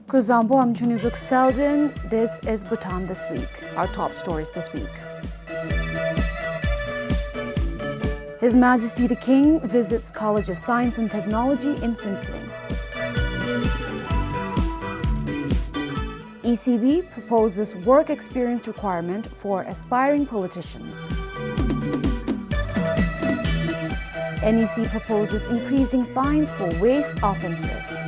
Kuzambo Amchunizuk Seldin. This is Bhutan This Week. Our top stories this week. His Majesty the King visits College of Science and Technology in Phinceling. ECB proposes work experience requirement for aspiring politicians. NEC proposes increasing fines for waste offences.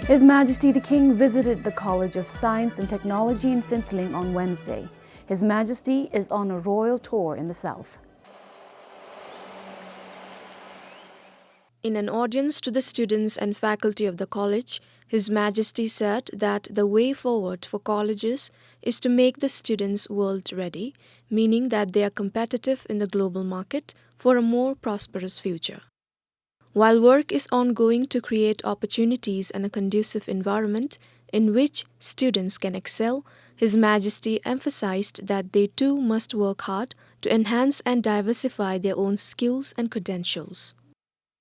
His Majesty the King visited the College of Science and Technology in Phinceling on Wednesday. His Majesty is on a royal tour in the south. In an audience to the students and faculty of the college, His Majesty said that the way forward for colleges is to make the students world ready, meaning that they are competitive in the global market for a more prosperous future. While work is ongoing to create opportunities and a conducive environment in which students can excel, His Majesty emphasized that they too must work hard to enhance and diversify their own skills and credentials.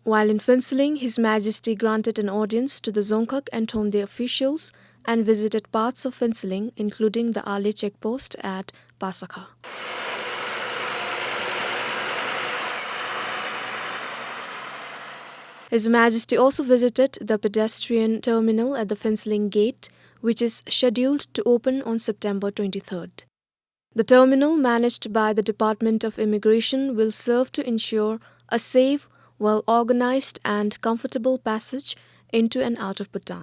While in Phinceling, His Majesty granted an audience to the Dzongkhag and Thomde officials and visited parts of Phinceling, including the Ale checkpost at Pasakha. His Majesty also visited the pedestrian terminal at the Phinceling Gate, which is scheduled to open on September 23rd. The terminal, managed by the Department of Immigration, will serve to ensure a safe, well-organized and comfortable passage into and out of Bhutan.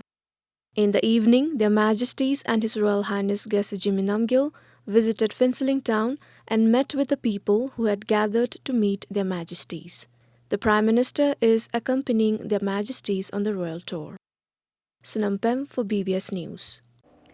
In the evening, Their Majesties and His Royal Highness Gesiji Namgyal visited Phinceling town and met with the people who had gathered to meet Their Majesties. The Prime Minister is accompanying Their Majesties on the royal tour. Sunampem for BBS News.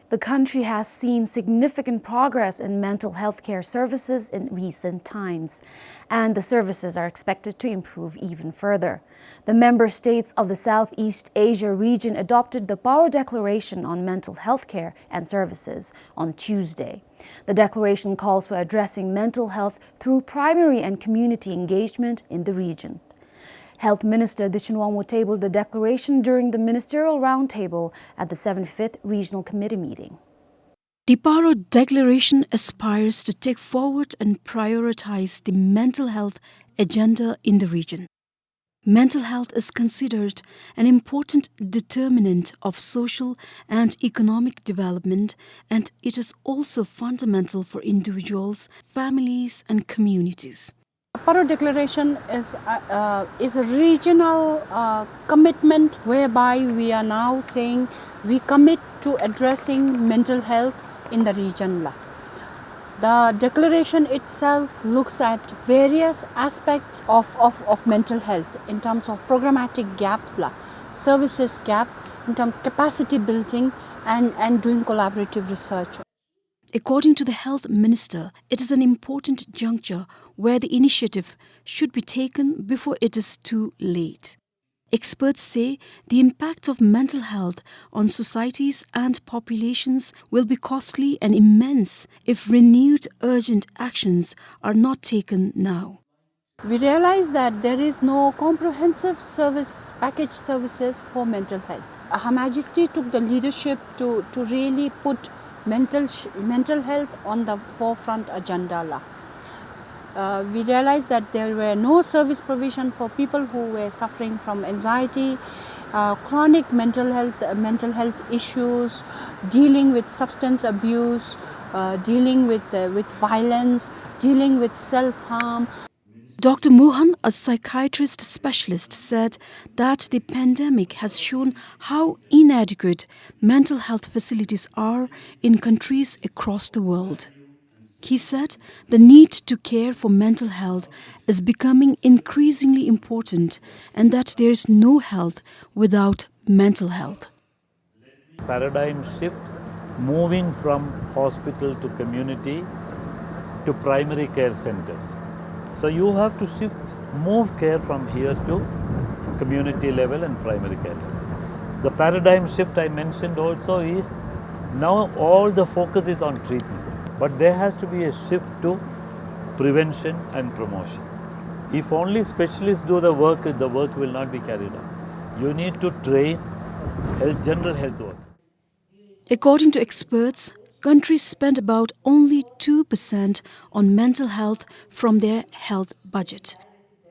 The country has seen significant progress in mental health care services in recent times, and the services are expected to improve even further. The member states of the Southeast Asia region adopted the Paro Declaration on Mental Health Care and Services on Tuesday. The declaration calls for addressing mental health through primary and community engagement in the region. Health Minister Dichinwamo tabled the declaration during the ministerial roundtable at the 75th Regional Committee meeting. The Paro Declaration aspires to take forward and prioritize the mental health agenda in the region. Mental health is considered an important determinant of social and economic development, and it is also fundamental for individuals, families, and communities. Paro Declaration is a regional commitment whereby we are now saying we commit to addressing mental health in the region. The declaration itself looks at various aspects of mental health in terms of programmatic gaps, services gap, in terms of capacity building and doing collaborative research. According to the Health Minister, it is an important juncture where the initiative should be taken before it is too late. Experts say the impact of mental health on societies and populations will be costly and immense if renewed urgent actions are not taken now. We realize that there is no comprehensive package services for mental health. Her Majesty took the leadership to really put mental health on the forefront agenda. We realized that there were no service provision for people who were suffering from anxiety, chronic mental health issues, dealing with substance abuse, dealing with violence, dealing with self-harm. Dr. Mohan, a psychiatrist specialist, said that the pandemic has shown how inadequate mental health facilities are in countries across the world. He said the need to care for mental health is becoming increasingly important and that there is no health without mental health. Paradigm shift, moving from hospital to community to primary care centers. So you have to move care from here to community level and primary care level. The paradigm shift I mentioned also is now all the focus is on treatment, but there has to be a shift to prevention and promotion. If only specialists do the work will not be carried out. You need to train, general health work. According to experts, countries spend about only 2% on mental health from their health budget.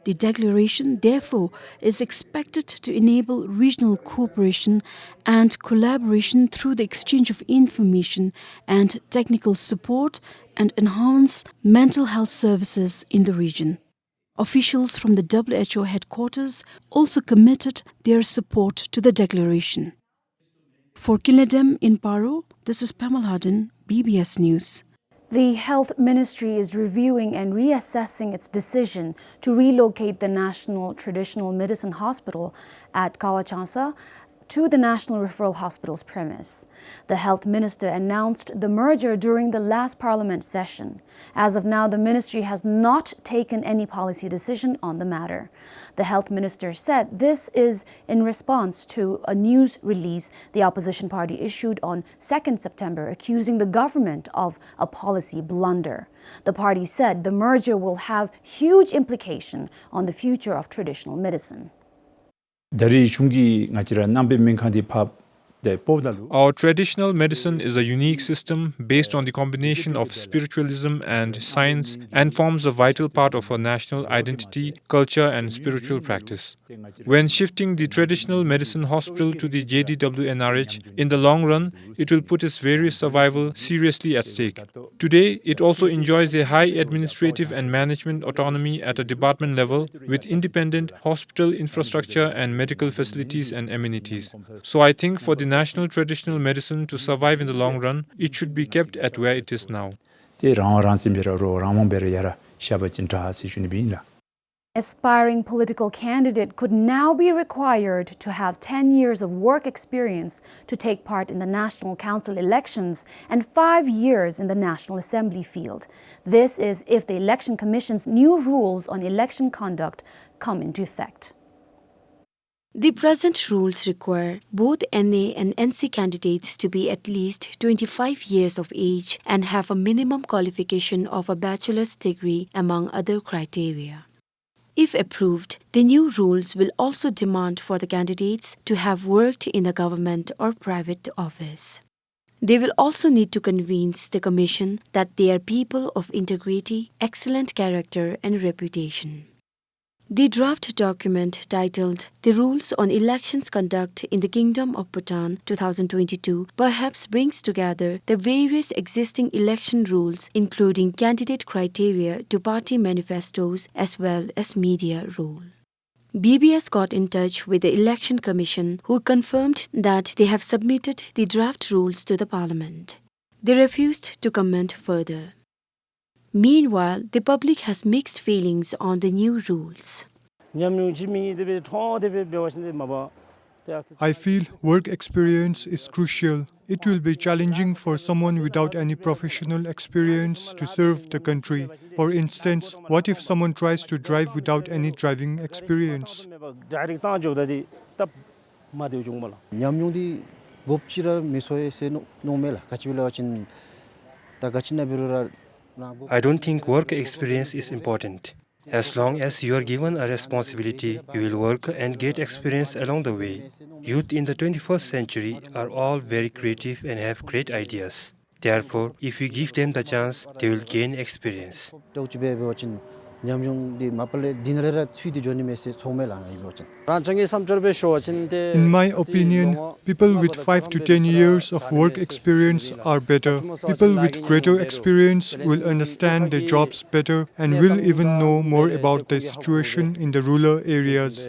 The declaration, therefore, is expected to enable regional cooperation and collaboration through the exchange of information and technical support and enhance mental health services in the region. Officials from the WHO headquarters also committed their support to the declaration. For Kiledem in Paro, this is Pamal Hadin, BBS News. The Health Ministry is reviewing and reassessing its decision to relocate the National Traditional Medicine Hospital at Kawachansa to the National Referral Hospital's premise. The Health Minister announced the merger during the last Parliament session. As of now, the Ministry has not taken any policy decision on the matter. The Health Minister said this is in response to a news release the opposition party issued on 2nd September accusing the government of a policy blunder. The party said the merger will have huge implication on the future of traditional medicine. Our traditional medicine is a unique system based on the combination of spiritualism and science and forms a vital part of our national identity, culture and spiritual practice. When shifting the traditional medicine hospital to the JDW-NRH, in the long run, it will put its various survival seriously at stake. Today, it also enjoys a high administrative and management autonomy at a department level with independent hospital infrastructure and medical facilities and amenities. So I think for the national traditional medicine to survive in the long run, it should be kept at where it is now. Aspiring political candidate could now be required to have 10 years of work experience to take part in the National Council elections and 5 years in the National Assembly field. This is if the Election Commission's new rules on election conduct come into effect. The present rules require both NA and NC candidates to be at least 25 years of age and have a minimum qualification of a bachelor's degree, among other criteria. If approved, the new rules will also demand for the candidates to have worked in a government or private office. They will also need to convince the Commission that they are people of integrity, excellent character and reputation. The draft document titled The Rules on Elections Conduct in the Kingdom of Bhutan 2022 perhaps brings together the various existing election rules, including candidate criteria to party manifestos as well as media rule. BBS got in touch with the Election Commission, who confirmed that they have submitted the draft rules to the Parliament. They refused to comment further. Meanwhile, the public has mixed feelings on the new rules. I feel work experience is crucial. It will be challenging for someone without any professional experience to serve the country. For instance, what if someone tries to drive without any driving experience? I don't think work experience is important. As long as you are given a responsibility, you will work and get experience along the way. Youth in the 21st century are all very creative and have great ideas. Therefore, if you give them the chance, they will gain experience. In my opinion, people with 5 to 10 years of work experience are better. People with greater experience will understand their jobs better and will even know more about the situation in the rural areas.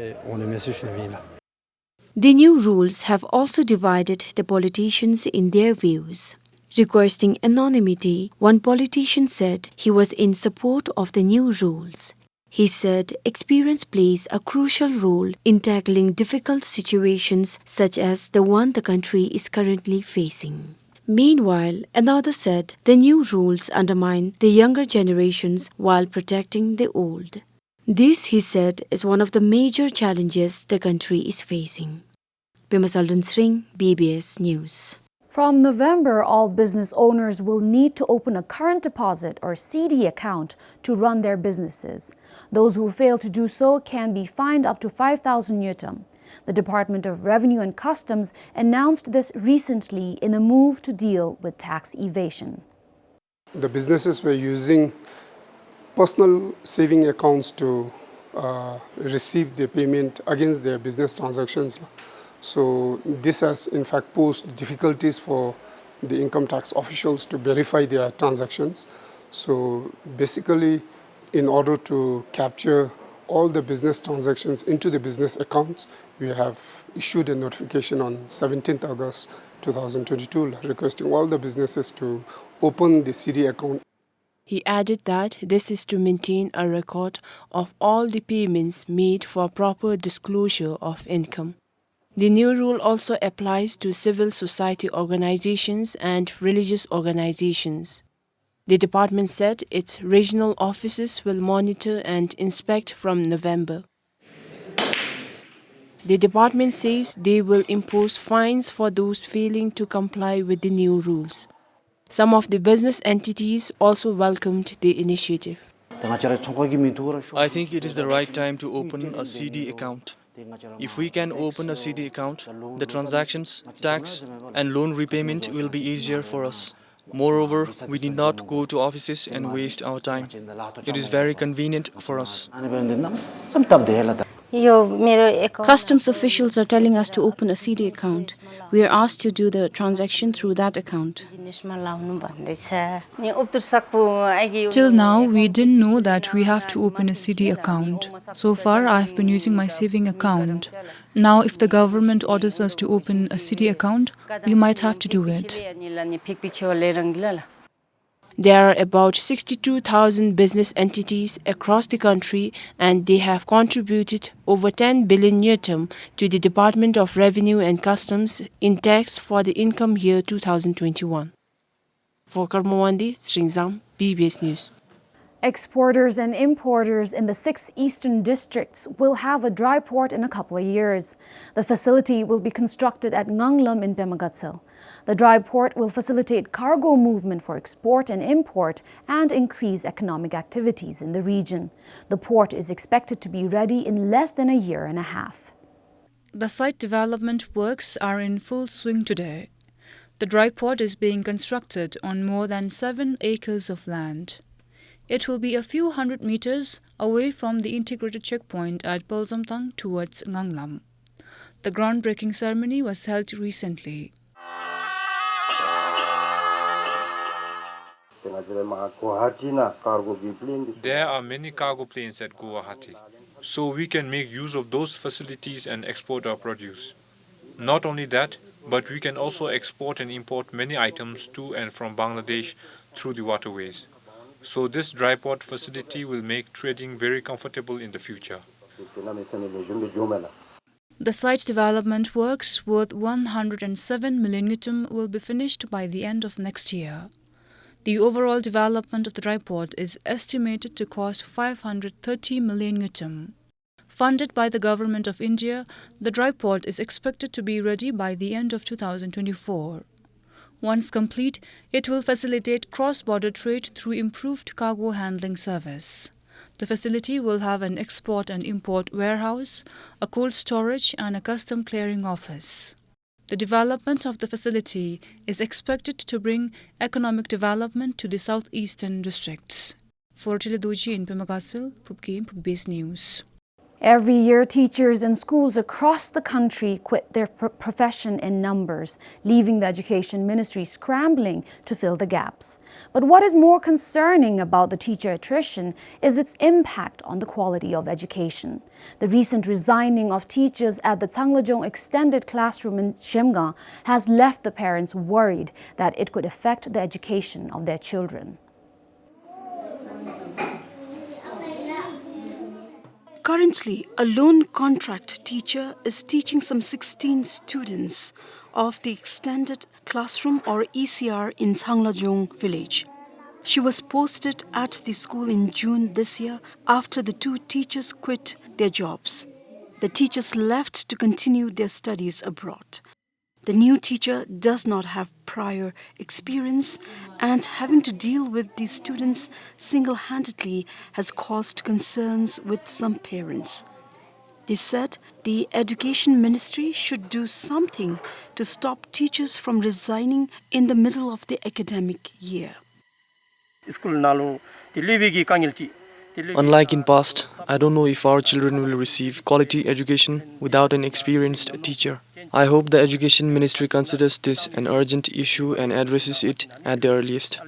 The new rules have also divided the politicians in their views. Requesting anonymity, one politician said he was in support of the new rules. He said experience plays a crucial role in tackling difficult situations such as the one the country is currently facing. Meanwhile, another said the new rules undermine the younger generations while protecting the old. This, he said, is one of the major challenges the country is facing. Bimasaldan Sring, BBS News. From November, all business owners will need to open a current deposit or CD account to run their businesses. Those who fail to do so can be fined up to 5,000 yutam. The Department of Revenue and Customs announced this recently in a move to deal with tax evasion. The businesses were using personal saving accounts to receive the payment against their business transactions. So this has in fact posed difficulties for the income tax officials to verify their transactions. So basically, in order to capture all the business transactions into the business accounts, we have issued a notification on 17th August 2022 requesting all the businesses to open the CD account. He added that this is to maintain a record of all the payments made for proper disclosure of income. The new rule also applies to civil society organizations and religious organizations. The department said its regional offices will monitor and inspect from November. The department says they will impose fines for those failing to comply with the new rules. Some of the business entities also welcomed the initiative. I think it is the right time to open a CD account. If we can open a CD account, the transactions, tax, and loan repayment will be easier for us. Moreover, we need not go to offices and waste our time. It is very convenient for us. Customs officials are telling us to open a CD account. We are asked to do the transaction through that account. Till now, we didn't know that we have to open a CD account. So far, I have been using my saving account. Now, if the government orders us to open a CD account, we might have to do it. There are about 62,000 business entities across the country, and they have contributed over 10 billion yutam to the Department of Revenue and Customs in tax for the income year 2021. For Karmawandi, Sringzam, PBS News. Exporters and importers in the 6 eastern districts will have a dry port in a couple of years. The facility will be constructed at Nganglam in Pemagatsel. The dry port will facilitate cargo movement for export and import and increase economic activities in the region. The port is expected to be ready in less than a year and a half. The site development works are in full swing today. The dry port is being constructed on more than 7 acres of land. It will be a few hundred meters away from the integrated checkpoint at Polzamtang towards Nganglam. The groundbreaking ceremony was held recently. There are many cargo planes at Guwahati, so we can make use of those facilities and export our produce. Not only that, but we can also export and import many items to and from Bangladesh through the waterways. So this dry port facility will make trading very comfortable in the future. The site development works worth 107 million yutam will be finished by the end of next year. The overall development of the dry port is estimated to cost 530 million yutam. Funded by the Government of India, the dry port is expected to be ready by the end of 2024. Once complete, it will facilitate cross-border trade through improved cargo handling service. The facility will have an export and import warehouse, a cold storage and a custom clearing office. The development of the facility is expected to bring economic development to the southeastern districts. For Teledoji in Pemagatsel, Pupke, PBS News. Every year, teachers in schools across the country quit their profession in numbers, leaving the Education Ministry scrambling to fill the gaps. But what is more concerning about the teacher attrition is its impact on the quality of education. The recent resigning of teachers at the Tsanglajong Extended Classroom in Shimga has left the parents worried that it could affect the education of their children. Currently, a lone contract teacher is teaching some 16 students of the Extended Classroom or ECR in Tsanglajong village. She was posted at the school in June this year after the 2 teachers quit their jobs. The teachers left to continue their studies abroad. The new teacher does not have prior experience, and having to deal with the students single-handedly has caused concerns with some parents. They said the Education Ministry should do something to stop teachers from resigning in the middle of the academic year. Unlike in past, I don't know if our children will receive quality education without an experienced teacher. I hope the Education Ministry considers this an urgent issue and addresses it at the earliest.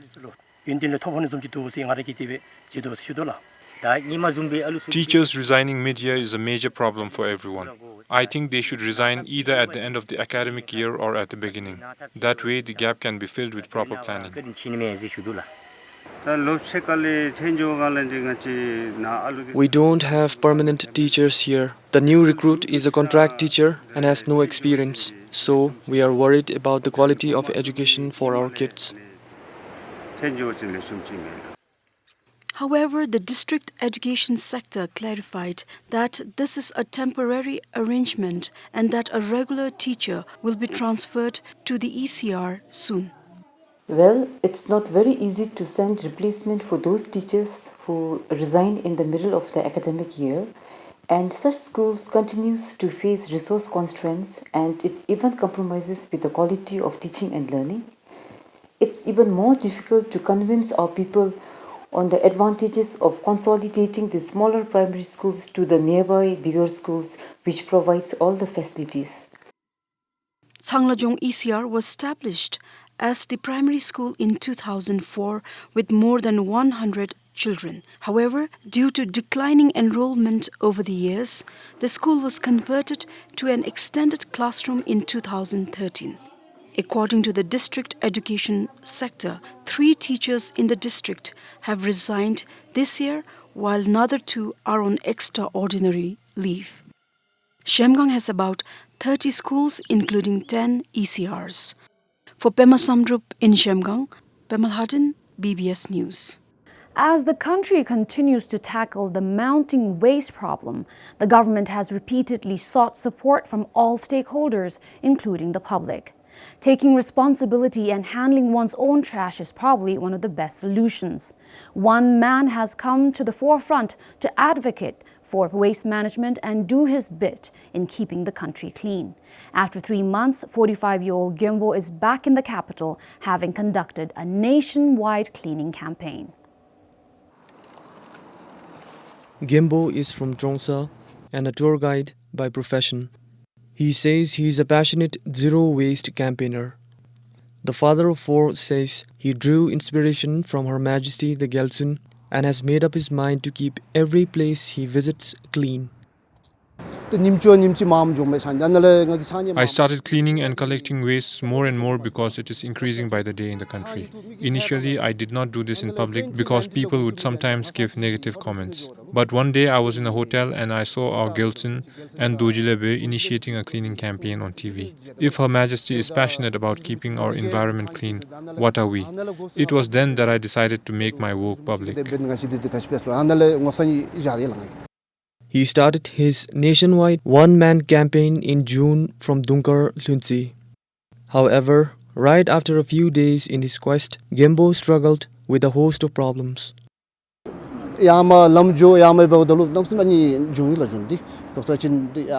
Teachers resigning mid-year is a major problem for everyone. I think they should resign either at the end of the academic year or at the beginning. That way, the gap can be filled with proper planning. We don't have permanent teachers here. The new recruit is a contract teacher and has no experience. So, we are worried about the quality of education for our kids. However, the district education sector clarified that this is a temporary arrangement and that a regular teacher will be transferred to the ECR soon. Well, it's not very easy to send replacement for those teachers who resign in the middle of the academic year, and such schools continues to face resource constraints, and it even compromises with the quality of teaching and learning. It's even more difficult to convince our people on the advantages of consolidating the smaller primary schools to the nearby bigger schools which provides all the facilities. Changlajong ECR was established as the primary school in 2004 with more than 100 children. However, due to declining enrollment over the years, the school was converted to an extended classroom in 2013. According to the district education sector, 3 teachers in the district have resigned this year, while another 2 are on extraordinary leave. Shemgang has about 30 schools, including 10 ECRs. For Pema Samdrup in Shemgang, Pemal Hadin, BBS News. As the country continues to tackle the mounting waste problem, the government has repeatedly sought support from all stakeholders, including the public. Taking responsibility and handling one's own trash is probably one of the best solutions. One man has come to the forefront to advocate for waste management and do his bit in keeping the country clean. After 3 months, 45-year-old Gyembo is back in the capital, having conducted a nationwide cleaning campaign. Gyembo is from Trongsa and a tour guide by profession. He says he is a passionate zero-waste campaigner. The father of 4 says he drew inspiration from Her Majesty the Gelson and has made up his mind to keep every place he visits clean. I started cleaning and collecting waste more and more because it is increasing by the day in the country. Initially, I did not do this in public because people would sometimes give negative comments. But one day I was in a hotel and I saw our Gilson and Dojilebe initiating a cleaning campaign on TV. If Her Majesty is passionate about keeping our environment clean, what are we? It was then that I decided to make my work public. He started his nationwide one-man campaign in June from Dunkar, Lunsi. However, right after a few days in his quest, Gyembo struggled with a host of problems.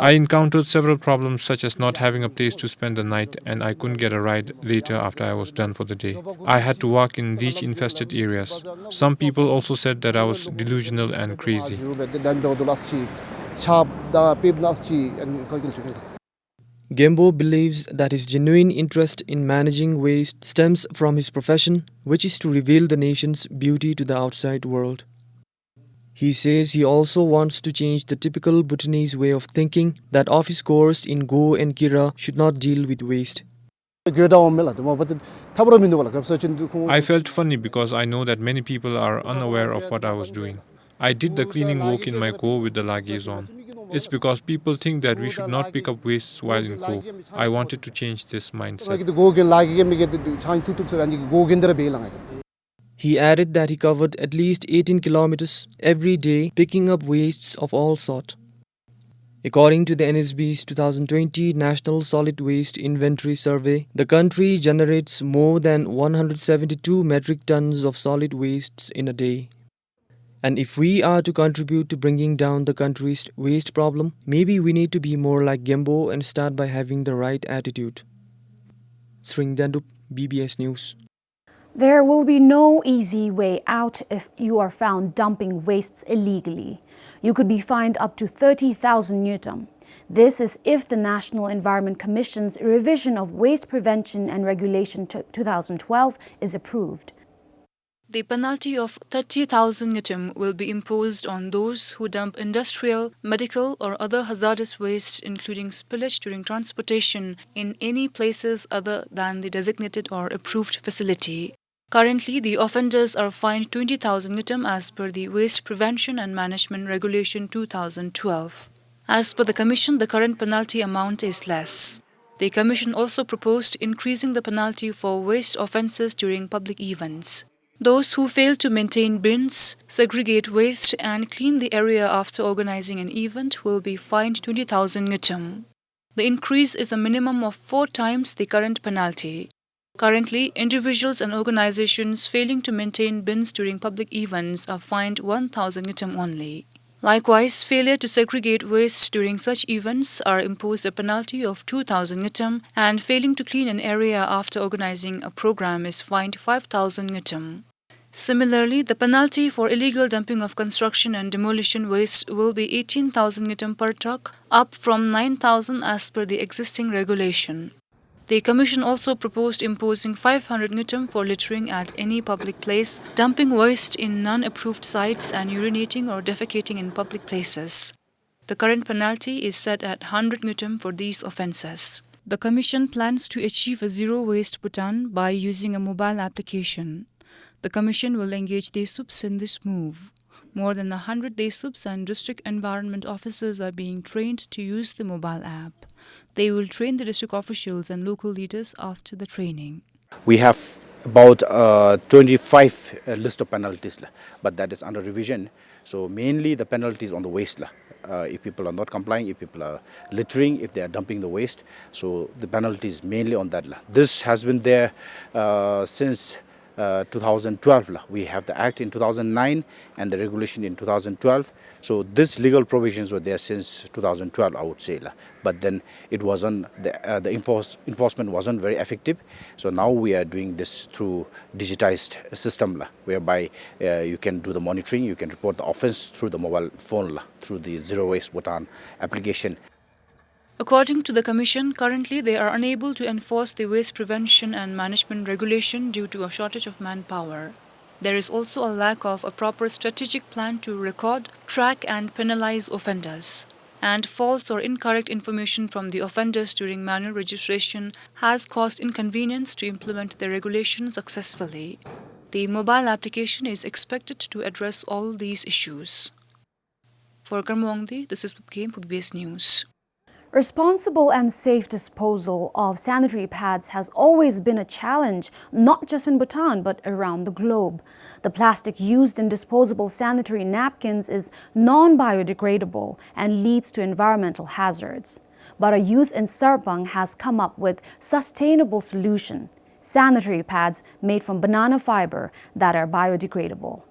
I encountered several problems such as not having a place to spend the night, and I couldn't get a ride later after I was done for the day. I had to walk in leech-infested areas. Some people also said that I was delusional and crazy. Gyembo believes that his genuine interest in managing waste stems from his profession, which is to reveal the nation's beauty to the outside world. He says he also wants to change the typical Bhutanese way of thinking that office goers in Go and Kira should not deal with waste. I felt funny because I know that many people are unaware of what I was doing. I did the cleaning work in my Go with the luggage on. It's because people think that we should not pick up waste while in Go. I wanted to change this mindset. He added that he covered at least 18 kilometers every day picking up wastes of all sorts. According to the NSB's 2020 National Solid Waste Inventory Survey, the country generates more than 172 metric tons of solid wastes in a day. And if we are to contribute to bringing down the country's waste problem, maybe we need to be more like Gembo and start by having the right attitude. Sringdandup, BBS News. There will be no easy way out if you are found dumping wastes illegally. You could be fined up to 30,000 Newton. This is if the National Environment Commission's revision of Waste Prevention and Regulation 2012 is approved. The penalty of 30,000 Newton will be imposed on those who dump industrial, medical or other hazardous waste including spillage during transportation in any places other than the designated or approved facility. Currently, the offenders are fined 20,000 Newton as per the Waste Prevention and Management Regulation 2012. As per the Commission, the current penalty amount is less. The Commission also proposed increasing the penalty for waste offences during public events. Those who fail to maintain bins, segregate waste and clean the area after organizing an event will be fined 20,000 Newton. The increase is a minimum of 4 times the current penalty. Currently, individuals and organizations failing to maintain bins during public events are fined 1,000 Newton only. Likewise, failure to segregate waste during such events are imposed a penalty of 2,000 Newton, and failing to clean an area after organizing a program is fined 5,000 Newton. Similarly, the penalty for illegal dumping of construction and demolition waste will be 18,000 Newton per truck, up from 9,000 as per the existing regulation. The Commission also proposed imposing 500 Newton for littering at any public place, dumping waste in non-approved sites and urinating or defecating in public places. The current penalty is set at 100 Newton for these offences. The Commission plans to achieve a zero-waste Bhutan by using a mobile application. The Commission will engage DESUPs in this move. More than 100 DESUPs and district environment officers are being trained to use the mobile app. They will train the district officials and local leaders after the training. We have about 25 list of penalties, but that is under revision. So mainly the penalties on the waste. If people are not complying, if people are littering, if they are dumping the waste. So the penalties mainly on that. This has been there since 2012. We have the Act in 2009 and the regulation in 2012. So these legal provisions were there since 2012, I would say. But then it wasn't, the enforcement wasn't very effective. So now we are doing this through digitized system, whereby you can do the monitoring, you can report the offense through the mobile phone, through the Zero Waste Bhutan application. According to the Commission, currently they are unable to enforce the Waste Prevention and Management Regulation due to a shortage of manpower. There is also a lack of a proper strategic plan to record, track and penalize offenders. And false or incorrect information from the offenders during manual registration has caused inconvenience to implement the regulation successfully. The mobile application is expected to address all these issues. For Karmwangdi, this is Pupkem for BBS News. Responsible and safe disposal of sanitary pads has always been a challenge, not just in Bhutan, but around the globe. The plastic used in disposable sanitary napkins is non-biodegradable and leads to environmental hazards. But a youth in Sarpang has come up with sustainable solution: sanitary pads made from banana fiber that are biodegradable.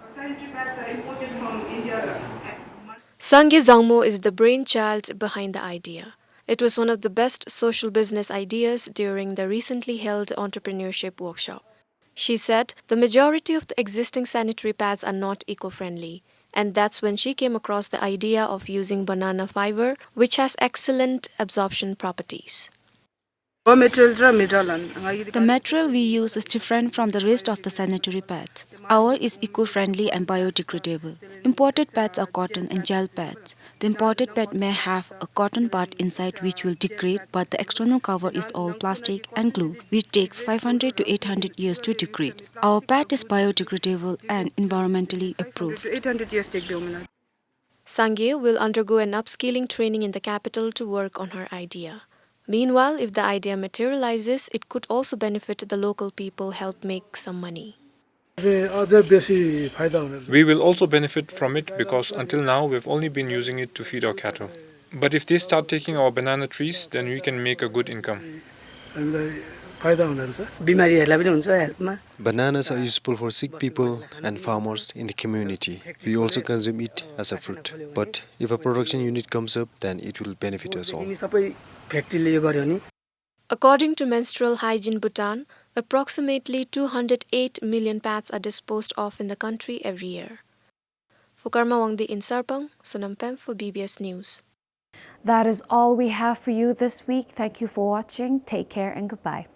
Sanitary pads are imported from India. Sangye Zangmo is the brainchild behind the idea. It was one of the best social business ideas during the recently held entrepreneurship workshop. She said the majority of the existing sanitary pads are not eco-friendly, and that's when she came across the idea of using banana fiber, which has excellent absorption properties. The material we use is different from the rest of the sanitary pads. Our is eco-friendly and biodegradable. Imported pads are cotton and gel pads. The imported pad may have a cotton part inside which will degrade, but the external cover is all plastic and glue, which takes 500 to 800 years to degrade. Our pad is biodegradable and environmentally approved. Sangye will undergo an upskilling training in the capital to work on her idea. Meanwhile, if the idea materializes, it could also benefit the local people, help make some money. We will also benefit from it because until now we've only been using it to feed our cattle. But if they start taking our banana trees, then we can make a good income. Bananas are useful for sick people and farmers in the community. We also consume it as a fruit. But if a production unit comes up, then it will benefit us all. According to Menstrual Hygiene Bhutan, approximately 208 million pads are disposed of in the country every year. For Karma Wangdi in Sarpang, Sonampem for BBS News. That is all we have for you this week. Thank you for watching. Take care and goodbye.